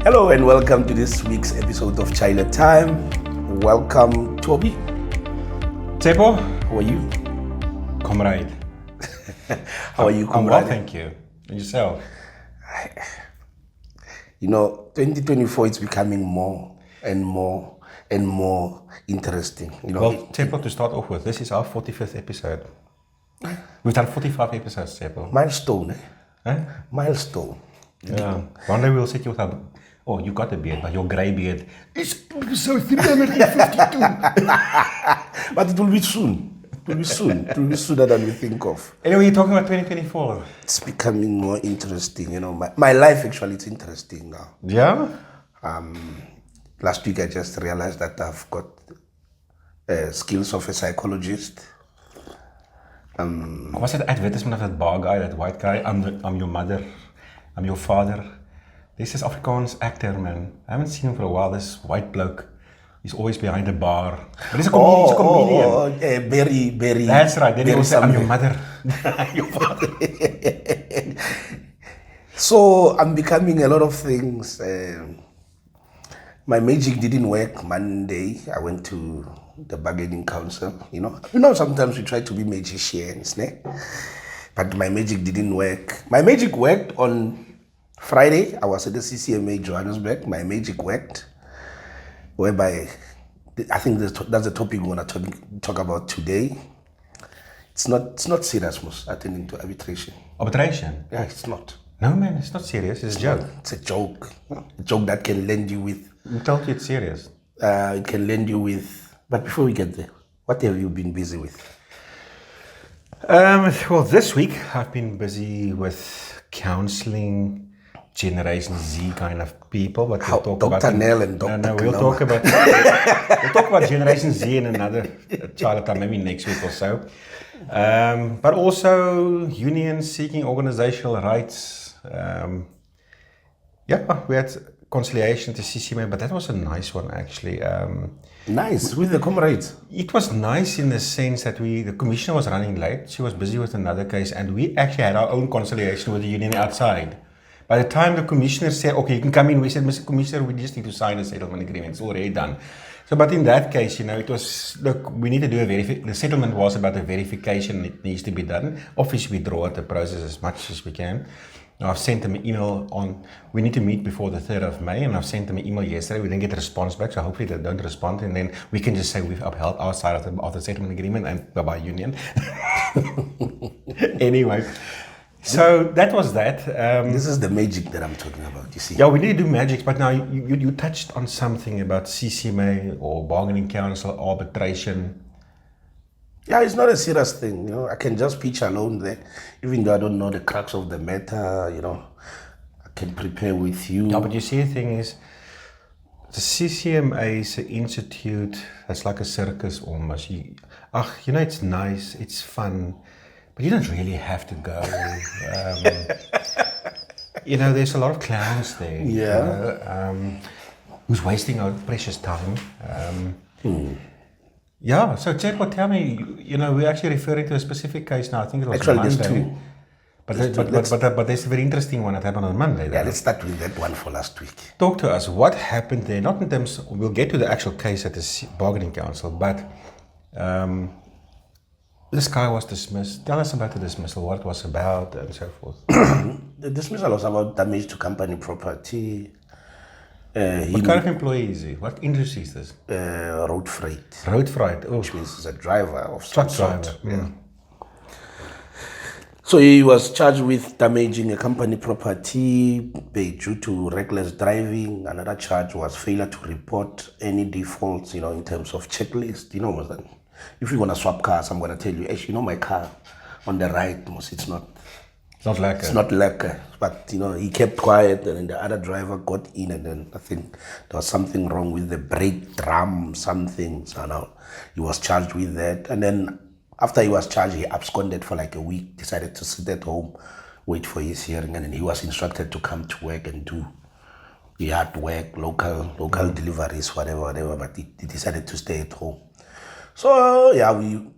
Hello and welcome to this week's episode of Chaile Time. Welcome, Toby. Tsepo, How are you? comrade. How are you, I'm comrade? well, thank you. And yourself? You know, 2024 is becoming more and more and more interesting. You know, Well, Tsepo, to start off with, this is our 45th episode. We've done 45 episodes, Tsepo. milestone, eh? Huh? Milestone. Yeah. One day we'll sit you with our... Oh, you got a beard, but your grey beard is episode 352. But it will be soon. It will be soon. It will be sooner than we think of. Anyway, you're talking about 2024. It's becoming more interesting. You know, my life actually is interesting now. Yeah? Last week I just realized that I've got skills of a psychologist. Was that advertisement of that bar guy, that white guy? I'm your mother. I'm your father. There's this Afrikaans actor, man. I haven't seen him for a while. This white bloke. He's always behind the bar. But he's a comedian. Berry. That's right. Then he Berry will say, I'm your somewhere. mother. Your father. So I'm becoming a lot of things. My magic didn't work Monday. I went to the bargaining council. You know, sometimes we try to be magicians, né? But my magic didn't work. My magic worked on Friday. I was at the CCMA Johannesburg. My magic worked, whereby I think that's the topic we want to talk about today. It's not serious, most attending to arbitration. Arbitration? Yeah, it's not. No, man, it's not serious. It's a joke. It's a joke. A joke that can land you with. I told you it's serious. It can land you with. But before we get there, what have you been busy with? Well, this week I've been busy with counseling Generation Z kind of people, but we'll talk Dr. about Nell and Dr. No, we'll Knoma. talk about Generation Z in another Chaile time, maybe next week or so. But also unions seeking organizational rights. We had conciliation to CCMA, but that was a nice one actually. Nice, with the comrades. It was nice in the sense that the commissioner was running late. She was busy with another case, and we actually had our own conciliation with the union outside. By the time the commissioner said, okay, you can come in, we said, Mr. Commissioner, we just need to sign a settlement agreement. It's already done. So, but in that case, it was, look, we need to do the settlement was about the verification. It needs to be done. Obviously, we draw out the process as much as we can. I've sent them an email we need to meet before the 3rd of May, and I've sent them an email yesterday. We didn't get a response back, so hopefully they don't respond, and then we can just say we've upheld our side of the settlement agreement, and bye-bye union. Anyway, so that was that. This is the magic that I'm talking about, you see. Yeah, we need to do magic, but now you touched on something about CCMA or bargaining council, arbitration. Yeah, it's not a serious thing, I can just pitch alone there, even though I don't know the crux of the matter, I can prepare with you. Yeah, but you see, the thing is, the CCMA is an institute that's like a circus almost. It's nice, it's fun, but you don't really have to go. There's a lot of clowns there. Yeah. Who's wasting our precious time. Yeah, so Tsepo, tell me, we're actually referring to a specific case now. I think it was Actually, there's Monday. two. But there's a very interesting one that happened on Monday. Yeah, let's start with that one for last week. Talk to us. What happened there? Not in terms, we'll get to the actual case at the bargaining council, but this guy was dismissed. Tell us about the dismissal, what it was about, and so forth. The dismissal was about damage to company property. What kind of employee is he? What industry is this? Road freight. Road freight. Oh, Which means he's a driver of truck some driver. sort. Yeah. So he was charged with damaging a company property due to reckless driving. Another charge was failure to report any defaults, in terms of checklist. If you're going to swap cars, I'm going to tell you, actually, my car on the right, it's not. It's not lacquer. It's not lacquer, but he kept quiet, and then the other driver got in, and then I think there was something wrong with the brake drum, something. So now he was charged with that, and then after he was charged, he absconded for like a week, decided to sit at home, wait for his hearing, and then he was instructed to come to work and do yard work, local deliveries, whatever. But he decided to stay at home. So yeah,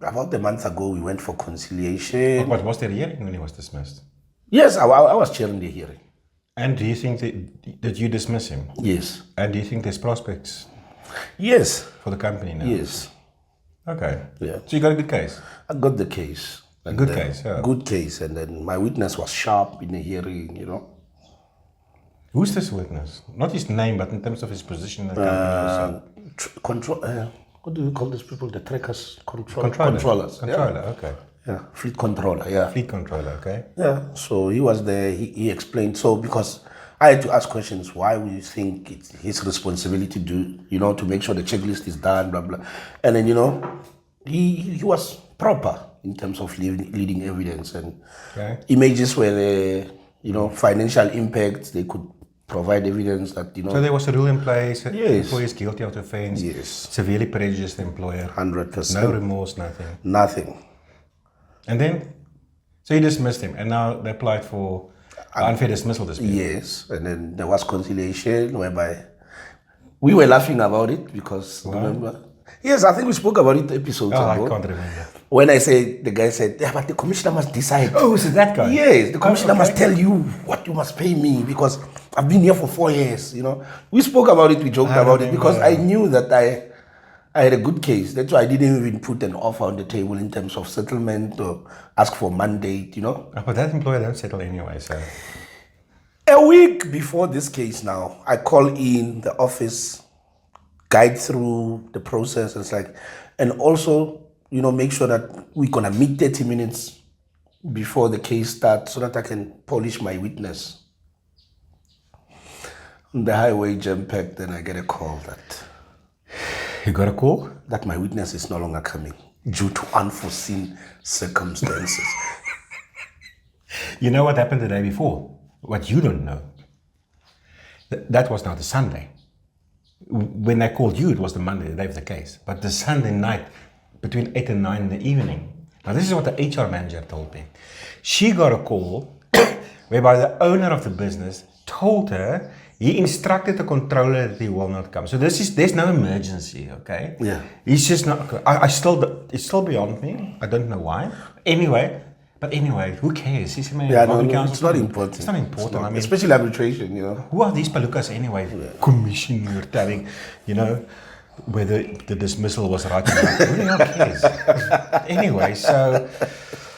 about a month ago we went for conciliation. But was there a hearing when he was dismissed? Yes, I was chairing the hearing. And do you think that you dismiss him? Yes. And do you think there's prospects Yes. for the company now? Yes. Okay. Yeah. So you got a good case? I got the case. And Good case, yeah. Good case. And then my witness was sharp in the hearing, you know. Who's this witness? Not his name, but in terms of his position in the company also. Control. What do you call these people? The trackers, controllers. Controller, okay. Yeah, fleet controller. Yeah. Fleet controller, okay. Yeah. So he was there. He explained. So because I had to ask questions, why would you think it's his responsibility to make sure the checklist is done, blah blah. And then he was proper in terms of leading evidence, and images were there. Financial impacts. They could provide evidence that So there was a rule in place. Yes. Employee is guilty of the offence. Yes. Severely prejudiced the employer. 100%. No remorse, nothing. Nothing. And then, so you dismissed him, and now they applied for unfair dismissal dispute. Yes, and then there was conciliation, whereby we were laughing about it because remember. Yes, I think we spoke about it episodes ago. I can't remember. When the guy said, yeah, but the commissioner must decide. Oh, is it that guy? Yes, the commissioner must tell you what you must pay me because I've been here for 4 years, We spoke about it, we joked about it because I knew that I had a good case. That's why I didn't even put an offer on the table in terms of settlement or ask for mandate, But that employer don't settle anyway, so. A week before this case now, I call in the office, guide through the process. And also, make sure that we're going to meet 30 minutes before the case starts so that I can polish my witness. On the highway jam packed, then I get a call that... You got a call? That my witness is no longer coming due to unforeseen circumstances. You know what happened the day before? What you don't know. That was now the Sunday. When I called you, it was the Monday, the day of the case. But the Sunday night, between 8 and 9 in the evening. Now this is what the HR manager told me. She got a call whereby the owner of the business told her he instructed the controller that he will not come. So there's no emergency, okay? Yeah. He's just not. It's still beyond me. I don't know why. But anyway, who cares? CCMA, it's not important. It's not important. I mean, especially arbitration, Who are these palukas anyway? Yeah. Commission, you're telling, whether the dismissal was right or not. Who the hell cares? Anyway, so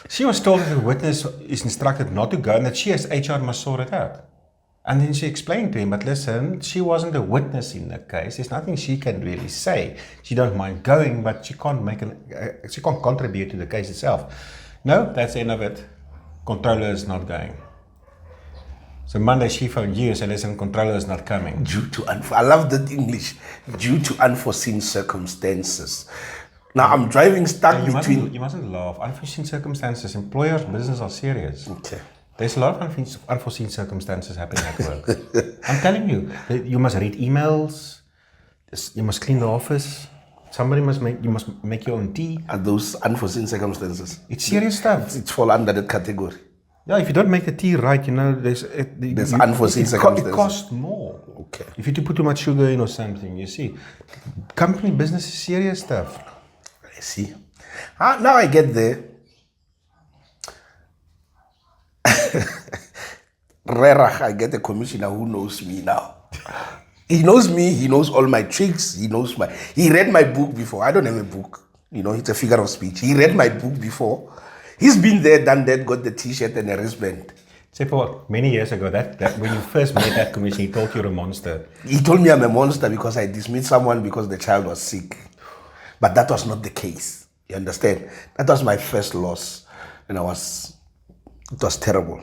she was told that the witness is instructed not to go and that she as HR must sort it out. And then she explained to him, but listen, she wasn't a witness in the case. There's nothing she can really say. She don't mind going, but she can't she can't contribute to the case itself. No, that's the end of it. Controller is not going. So Monday she phoned you and said, listen, controller is not coming. I love that English. Due to unforeseen circumstances. Now I'm driving stuck between... You mustn't laugh. Unforeseen circumstances. Employers' business are serious. Okay. There's a lot of unforeseen circumstances happening at work. I'm telling you, you must read emails, you must clean the office, you must make your own tea. Are those unforeseen circumstances? It's serious stuff. It fall under that category. Yeah, if you don't make the tea right, there's unforeseen circumstances. It costs more. Okay. If you put too much sugar in or something, you see. Company business is serious stuff. I see. Now I get there. I get a commissioner who knows me now. He knows me, he knows all my tricks, he read my book before. I don't have a book, it's a figure of speech. He read my book before. He's been there, done that, got the t-shirt and a wristband. Say for many years ago, that when you first met that commissioner, he told you you're a monster. He told me I'm a monster because I dismissed someone because the child was sick. But that was not the case. You understand? That was my first loss. And it was terrible.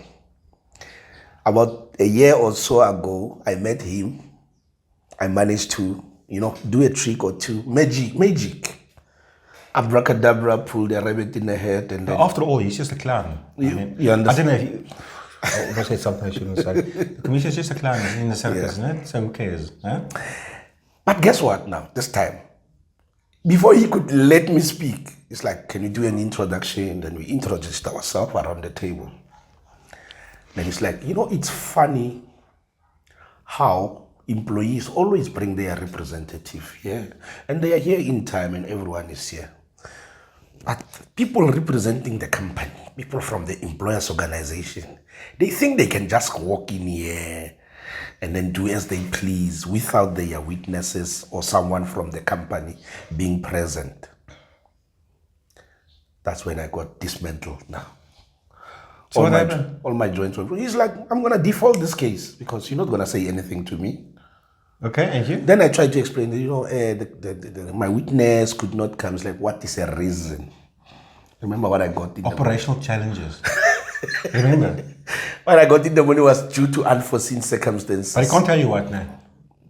About a year or so ago, I met him. I managed to, do a trick or two. Magic. Abracadabra, pulled a rabbit in the head. And then, after all, he's just a clown. You understand? I don't know if you... I said something I shouldn't say. The commissioner's just a clown in the circus, isn't it? So who cares? Huh? But guess what now, this time? Before he could let me speak, it's like, can you do an introduction? Then we introduced ourselves around the table. Then it's like, it's funny how employees always bring their representative here. And they are here in time and everyone is here. But people representing the company, people from the employers' organization, they think they can just walk in here and then do as they please without their witnesses or someone from the company being present. That's when I got dismantled now. So what happened? All my joints were... He's like, I'm going to default this case because you're not going to say anything to me. Okay, and you? Then I tried to explain, my witness could not come. It's like, what is a reason? Remember what I got in Operational challenges. Remember? What I got in the money was due to unforeseen circumstances. But I can't tell you what now.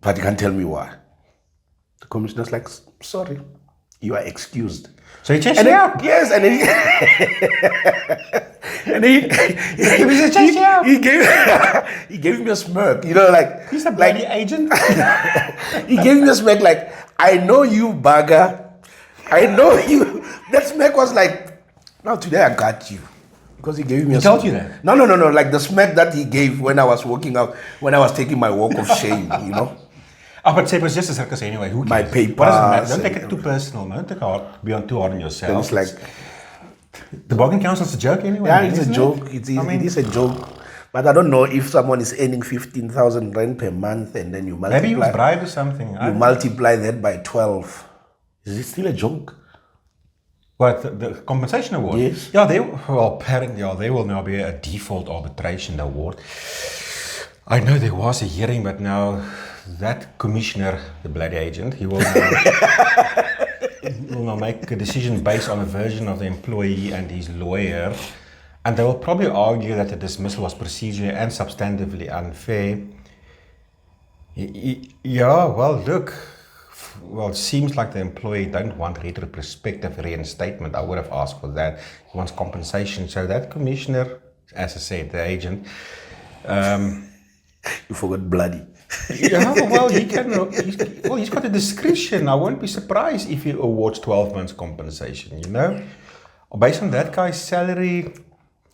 But you can't tell me why. The commissioner's like, sorry, you are excused. So he changed you out? Yes, and then he gave me a smirk, like... He's a bloody agent. He gave me a smirk like, I know you, bugger. I know you. That smirk was like, now today I got you. Because he gave me a told smirk. You that? No. Like the smirk that he gave when I was walking out, when I was taking my walk of shame, But say it was just a circus anyway. Who cares? My papers. What does it matter? Don't take it too personal, man. Don't take it beyond too hard on yourself. Then it's like... The bargain council's a joke anyway. Yeah, it's a joke. It is a joke. But I don't know if someone is earning 15,000 rand per month and then you multiply... Maybe he was bribed or something. You multiply that by 12. Is it still a joke? What, the compensation award? Yes. Yeah, apparently, there will now be a default arbitration award. I know there was a hearing, but now that commissioner, the bloody agent, he will now make a decision based on a version of the employee and his lawyer. And they will probably argue that the dismissal was procedurally and substantively unfair. Yeah, well, look. Well, it seems like the employee don't want retrospective reinstatement. I would have asked for that. He wants compensation. So that commissioner, as I said, the agent... You forgot bloody. Yeah, well, he's got a discretion. I won't be surprised if he awards 12 months compensation, Based on that guy's salary...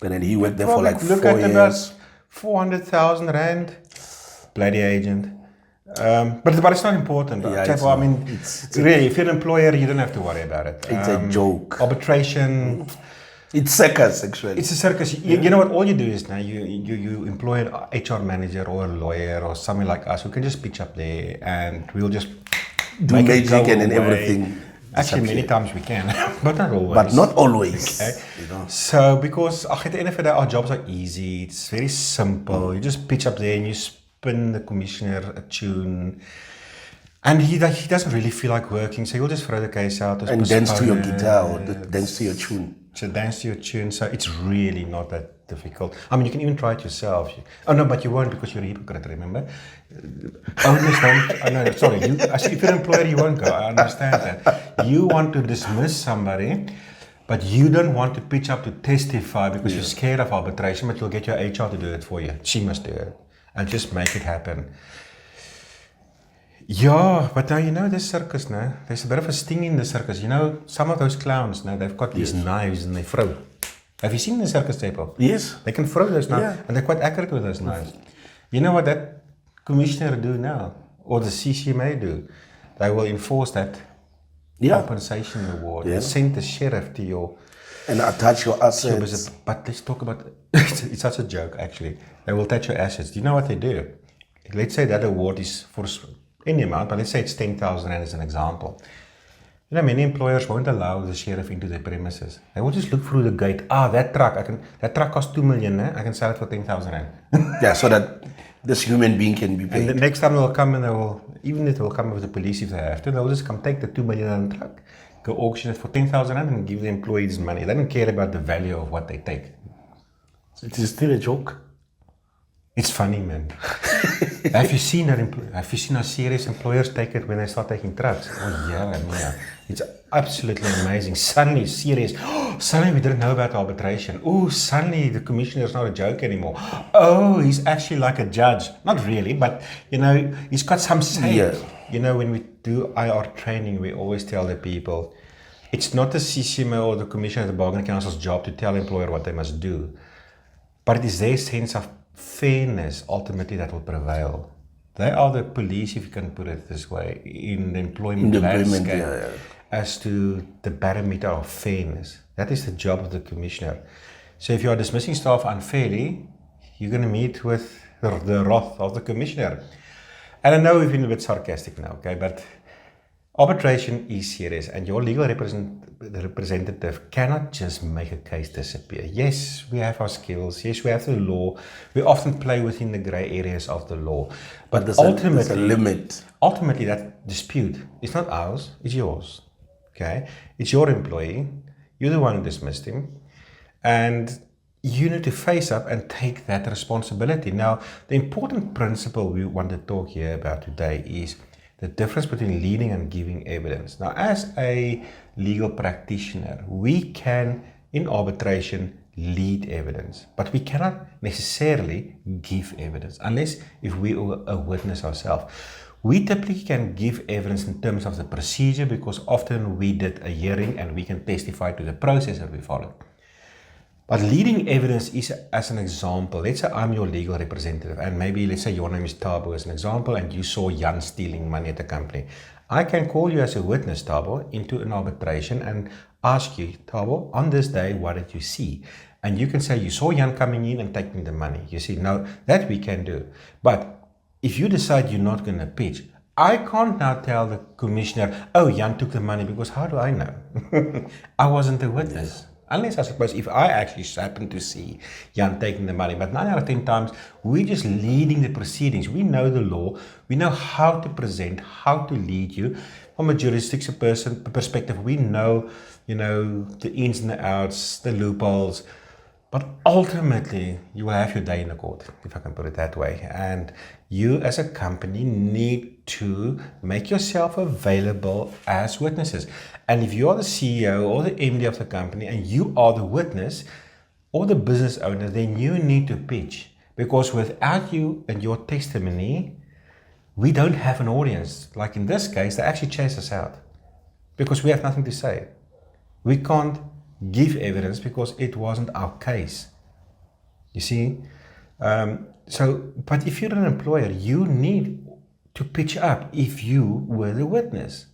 And then he went there for like 4 years. Look at about 400,000 rand. Bloody agent. But it's not important. Really, if you're an employer, you don't have to worry about it. It's a joke. Arbitration. It's circus, actually. It's a circus. You know what? All you do is now you employ an HR manager or a lawyer or something like us who can just pitch up there and we'll just do magic and then everything. Actually, many times we can, but not always. But not always. Okay? So, because at the end of the day, our jobs are easy. It's very simple. You just pitch up there and you spin the commissioner a tune. And he doesn't really feel like working, so he'll just throw the case out. And dance to your guitar or dance to your tune. So dance to your tune, so it's really not that difficult. I mean, you can even try it yourself. Oh no, but you won't because you're a hypocrite, remember? Sorry, if you're an employer, you won't go, I understand that. You want to dismiss somebody, but you don't want to pitch up to testify because you're scared of arbitration, but you'll get your HR to do it for you. She must do it. And just make it happen. Yeah, but now this circus now, there's a bit of a sting in the circus. Some of those clowns now, they've got these knives and they throw. Have you seen the circus people? Yes. They can throw those knives and they're quite accurate with those knives. You know what that commissioner do now? Or the CCMA do? They will enforce that compensation award. Yeah. Send the sheriff to your... And attach your assets. But let's talk about... it's such a joke, actually. They will attach your assets. Do you know what they do? Let's say that award is for... any amount, but let's say it's 10,000 rand as an example. Many employers won't allow the sheriff into their premises. They will just look through the gate. That truck costs 2 million, I can sell it for 10,000 rand. Yeah, so that this human being can be paid. And the next time they'll come and even if they'll come with the police if they have to, they'll just come take the 2 million rand truck, go auction it for 10,000 rand and give the employees money. They don't care about the value of what they take. So it is still a joke. It's funny, man. Have you seen how serious employers take it when they start taking trucks? Oh yeah. It's absolutely amazing. Suddenly serious. Suddenly we didn't know about arbitration. Oh, suddenly the commissioner is not a joke anymore. Oh, he's actually like a judge. Not really, but he's got some say. Yeah. When we do IR training, we always tell the people, it's not the CCMA or the commissioner of the bargaining council's job to tell the employer what they must do, but it is their sense of fairness ultimately that will prevail. They are the police, if you can put it this way, in the employment landscape. as to the parameter of fairness. That is the job of the commissioner. So if you are dismissing staff unfairly, you're going to meet with the wrath of the commissioner. And I know we've been a bit sarcastic now, okay, but arbitration is serious, and your legal representative cannot just make a case disappear. Yes, we have our skills. Yes, we have the law. We often play within the grey areas of the law. But there's ultimately, a limit. Ultimately, that dispute is not ours, it's yours. Okay? It's your employee. You're the one who dismissed him. And you need to face up and take that responsibility. Now, the important principle we want to talk here about today is the difference between leading and giving evidence. Now, as a legal practitioner, we can, in arbitration, lead evidence, but we cannot necessarily give evidence unless if we are a witness ourselves. We typically can give evidence in terms of the procedure because often we did a hearing and we can testify to the process that we followed. But leading evidence is, as an example, let's say I'm your legal representative, and maybe let's say your name is Thabo as an example, and you saw Jan stealing money at the company. I can call you as a witness, Thabo, into an arbitration and ask you, Thabo, on this day, what did you see? And you can say, you saw Jan coming in and taking the money. You see, now that we can do. But if you decide you're not going to pitch, I can't now tell the commissioner, oh, Jan took the money, because how do I know? I wasn't a witness. Yes. Unless, I suppose, if I actually happen to see Jan taking the money. But 9 out of 10 times, we're just leading the proceedings. We know the law. We know how to present, how to lead you. From a jurisdiction perspective, we know, the ins and the outs, the loopholes. But ultimately, you will have your day in the court, if I can put it that way. And you, as a company, need to make yourself available as witnesses. And if you are the CEO or the MD of the company and you are the witness or the business owner, then you need to pitch. Because without you and your testimony, we don't have an audience. Like in this case, they actually chase us out because we have nothing to say. We can't give evidence because it wasn't our case. You see? But if you're an employer, you need to pitch up if you were the witness.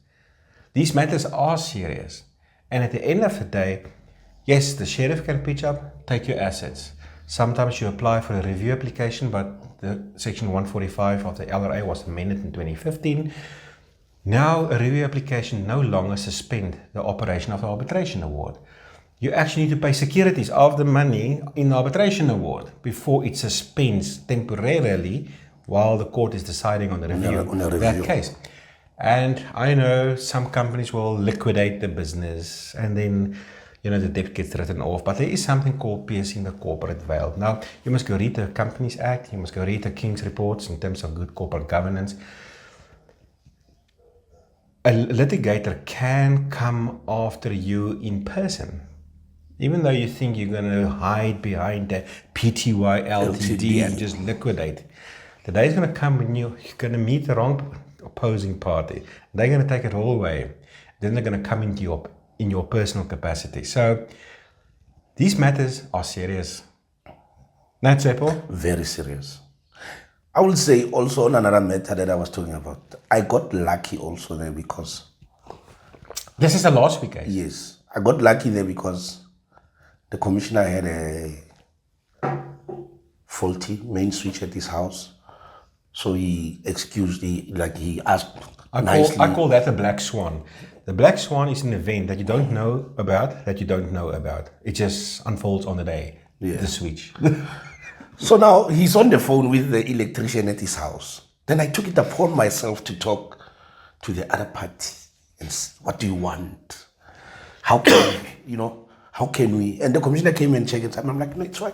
These matters are serious. And at the end of the day, yes, the sheriff can pitch up, take your assets. Sometimes you apply for a review application, but the section 145 of the LRA was amended in 2015. Now a review application no longer suspends the operation of the arbitration award. You actually need to pay securities of the money in the arbitration award before it suspends temporarily while the court is deciding on the review of that case. And I know some companies will liquidate the business and then, the debt gets written off. But there is something called piercing the corporate veil. Now, you must go read the Companies Act. You must go read the King's reports in terms of good corporate governance. A litigator can come after you in person. Even though you think you're going to hide behind the PTY LTD and just liquidate. The day is going to come when you're going to meet the wrong opposing party. They're going to take it all away. Then they're going to come into in your personal capacity. So these matters are serious. Not simple. Very serious. I will say also on another matter that I was talking about, I got lucky also there because... This is a lawsuit case. Yes. I got lucky there because the commissioner had a faulty main switch at his house. So he excused, he asked nicely. I call that a black swan. The black swan is an event that you don't know about, It just unfolds on the day, the switch. So now he's on the phone with the electrician at his house. Then I took it upon myself to talk to the other party. And what do you want? How can, how can we? And the commissioner came and checked it. And I'm like, no, it's fine.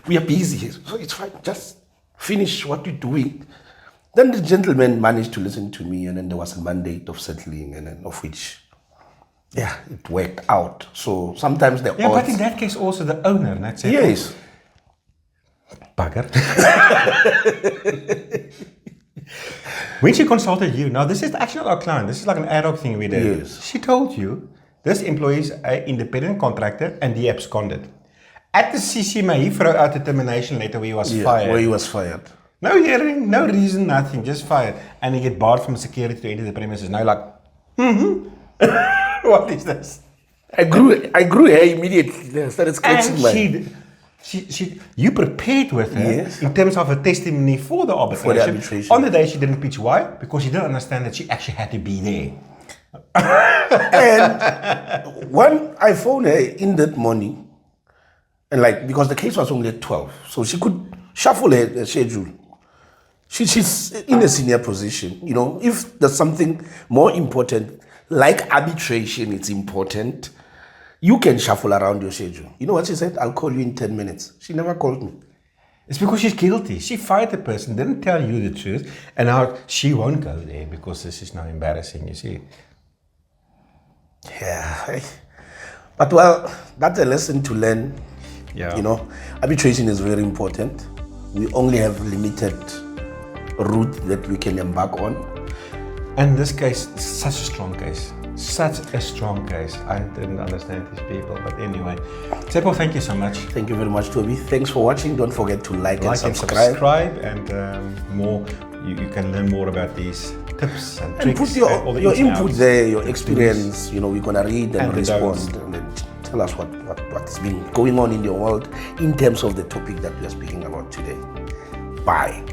We are busy here. So it's fine. Just finish what you're doing. Then the gentleman managed to listen to me, and then there was a mandate of settling, and then of which, it worked out. So sometimes the odds... but in that case also the owner, that's it. Yes. Bugger. When she consulted you, now this is actually not our client, this is like an ad hoc thing we did. Yes. She told you, this employee is an independent contractor and he absconded. At the CCMA, he wrote out a termination letter where he was fired. Where he was fired. No hearing, no reason, nothing, just fired. And he get barred from security to enter the premises. Now like, What is this? I grew hair immediately. Then I started scratching And you prepared with her Yes. in terms of a testimony for the arbitration. arbitration. On the day she didn't pitch. Why? Because she didn't understand that she actually had to be there. And when I phoned her in that morning, and like, because the case was only at 12, so she could shuffle her schedule. She's in a senior position. You know, if there's something more important, like arbitration, it's important, you can shuffle around your schedule. You know what she said? I'll call you in 10 minutes. She never called me. It's because she's guilty. She fired the person, didn't tell you the truth, and now she won't go there because this is now embarrassing, you see. Yeah. But well, that's a lesson to learn. Yeah. You know, arbitration is very important. We only have limited route that we can embark on. And this case is such a strong case. Such a strong case. I didn't understand these people, but anyway. Seppo, thank you so much. Thank you very much, Toby. Thanks for watching. Don't forget to like and subscribe. And more. You can learn more about these tips and And tricks. put all the your ins and input outs, there, your the experience. You know, we're gonna read and the respond, don'ts. and then tell us what's been going on in your world in terms of the topic that we are speaking about today. Bye.